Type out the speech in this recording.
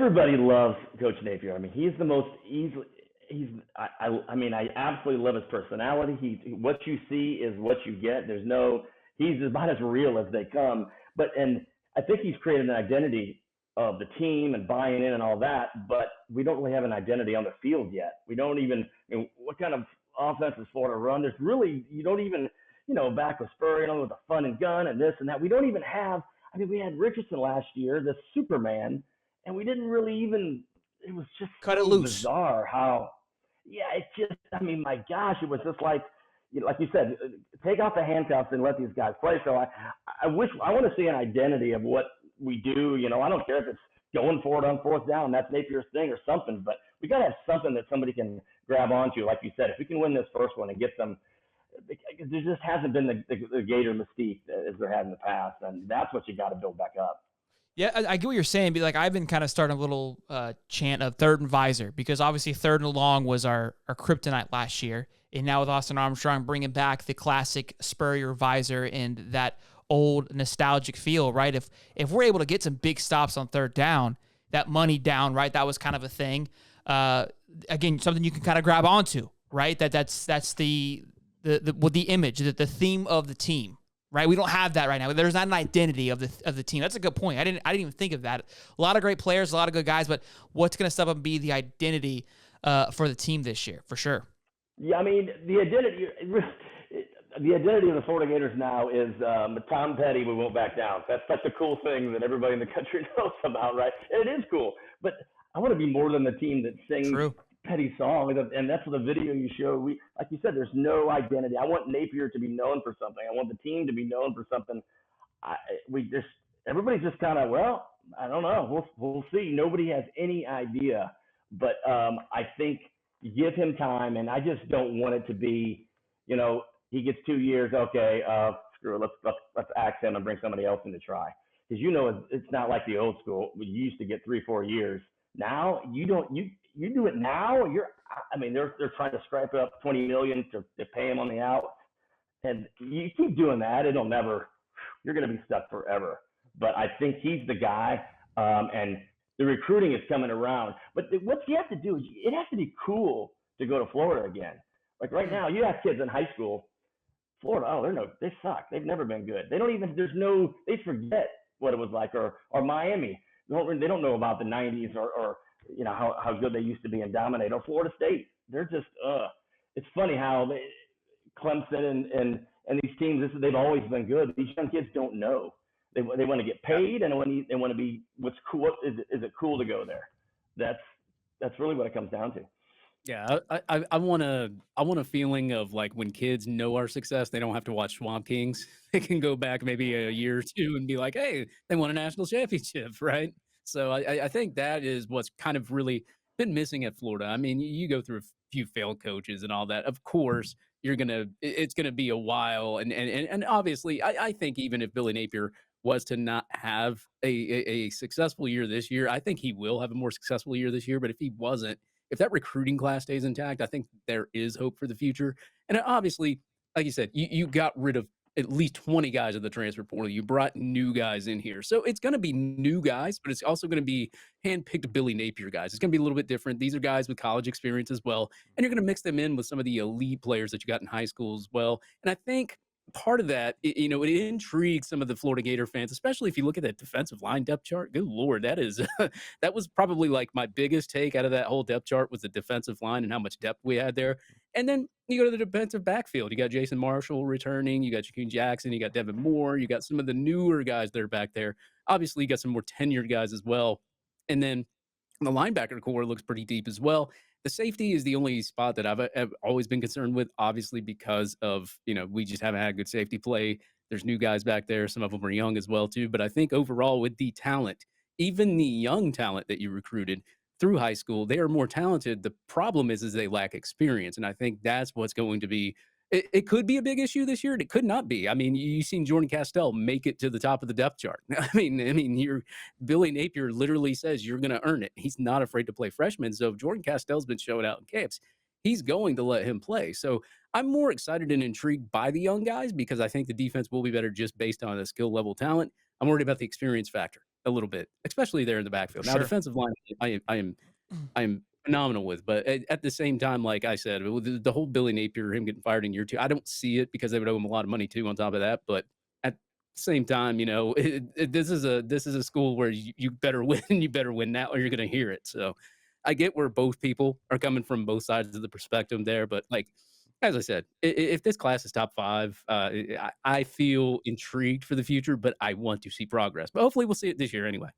everybody loves Coach Napier. I mean, he's the most easily. I mean, I absolutely love his personality. What you see is what you get. There's no, he's about as real as they come. And I think he's created an identity of the team and buying in and all that. But we don't really have an identity on the field yet. We don't even, what kind of offense is Florida run? There's really, you don't even, back with Spurrier, with the fun and gun and this and that. We don't even have. I mean, we had Richardson last year, the Superman, and we didn't really even. It was just cut it so loose. Bizarre how. Yeah, it's just. I mean, my gosh, it was just like you said, take off the handcuffs and let these guys play. So I want to see an identity of what we do. I don't care if it's going for it on fourth down. That's Napier's thing or something. But we got to have something that somebody can grab onto. Like you said, if we can win this first one and get them. There just hasn't been the Gator mystique as there has in the past, and that's what you got to build back up. Yeah, I get what you're saying, but I've been kind of starting a little chant of third and visor, because obviously third and long was our kryptonite last year, and now with Austin Armstrong bringing back the classic Spurrier visor and that old nostalgic feel, right? If we're able to get some big stops on third down, that money down, right? That was kind of a thing. Again, something you can kind of grab onto, right? That's the image, the theme of the team, right? We don't have that right now. There's not an identity of the team. That's a good point. I didn't even think of that. A lot of great players, a lot of good guys, but what's going to step up and be the identity for the team this year, for sure? Yeah, I mean, the identity of the Florida Gators now is Tom Petty, we won't back down. That's such a cool thing that everybody in the country knows about, right? And it is cool. But I want to be more than the team that sings True. Petty song, and that's the video you show. Like you said, there's no identity. I want Napier to be known for something. I want the team to be known for something. Everybody's just kind of, well, I don't know. We'll see. Nobody has any idea. But I think you give him time, and I just don't want it to be, he gets 2 years. Okay, screw it. Let's axe him and bring somebody else in to try. Because it's not like the old school. We used to get 3-4 years. Now you don't. You do it now. They're trying to scrape up $20 million to pay him on the out, and you keep doing that, it'll never. You're going to be stuck forever. But I think he's the guy, and the recruiting is coming around. But what you have to do is it has to be cool to go to Florida again. Like right now, you have kids in high school, Florida. They suck. They've never been good. They don't even. They forget what it was like, or Miami. They don't know about the '90s or how good they used to be and dominate. Or Florida State, they're just it's funny how Clemson and these teams, they've always been good. These young kids don't know. They want to get paid, and they want to be what's cool. Is it cool to go there? That's really what it comes down to. Yeah, I want a feeling of like when kids know our success, they don't have to watch Swamp Kings. They can go back maybe a year or two and be like, hey, they won a national championship, right? So I think that is what's kind of really been missing at Florida. I mean, you go through a few failed coaches and all that. Of course, it's gonna be a while, and obviously, I think even if Billy Napier was to not have a successful year this year, I think he will have a more successful year this year. But if he wasn't, if that recruiting class stays intact, I think there is hope for the future. And obviously, like you said, you got rid of at least 20 guys in the transfer portal. You brought new guys in here. So it's going to be new guys, but it's also going to be handpicked Billy Napier guys. It's going to be a little bit different. These are guys with college experience as well. And you're going to mix them in with some of the elite players that you got in high school as well. And I think part of that, it intrigues some of the Florida Gator fans, especially if you look at that defensive line depth chart. Good Lord, that was probably like my biggest take out of that whole depth chart was the defensive line and how much depth we had there. And then you go to the defensive backfield. You got Jason Marshall returning. You got Jaquan Jackson. You got Devin Moore. You got some of the newer guys that are back there. Obviously, you got some more tenured guys as well. And then the linebacker core looks pretty deep as well. The safety is the only spot that I've always been concerned with, obviously, because of, we just haven't had good safety play. There's new guys back there. Some of them are young as well, too. But I think overall with the talent, even the young talent that you recruited through high school, they are more talented. The problem is they lack experience. And I think that's what's going to be. It could be a big issue this year, and it could not be. I mean, you've seen Jordan Castell make it to the top of the depth chart. I mean, Billy Napier literally says you're going to earn it. He's not afraid to play freshmen. So if Jordan Castell's been showing out in camps, he's going to let him play. So I'm more excited and intrigued by the young guys because I think the defense will be better just based on the skill level talent. I'm worried about the experience factor a little bit, especially there in the backfield. Now, Sure. defensive line, I am phenomenal with, but at the same time, like I said, with the whole Billy Napier, him getting fired in year 2, I don't see it because they would owe him a lot of money too on top of that, but at the same time, this is a school where you better win, you better win now or you're gonna hear it, so I get where both people are coming from both sides of the perspective there, but, like, as I said, if this class is top 5, I feel intrigued for the future, but I want to see progress, but hopefully we'll see it this year anyway.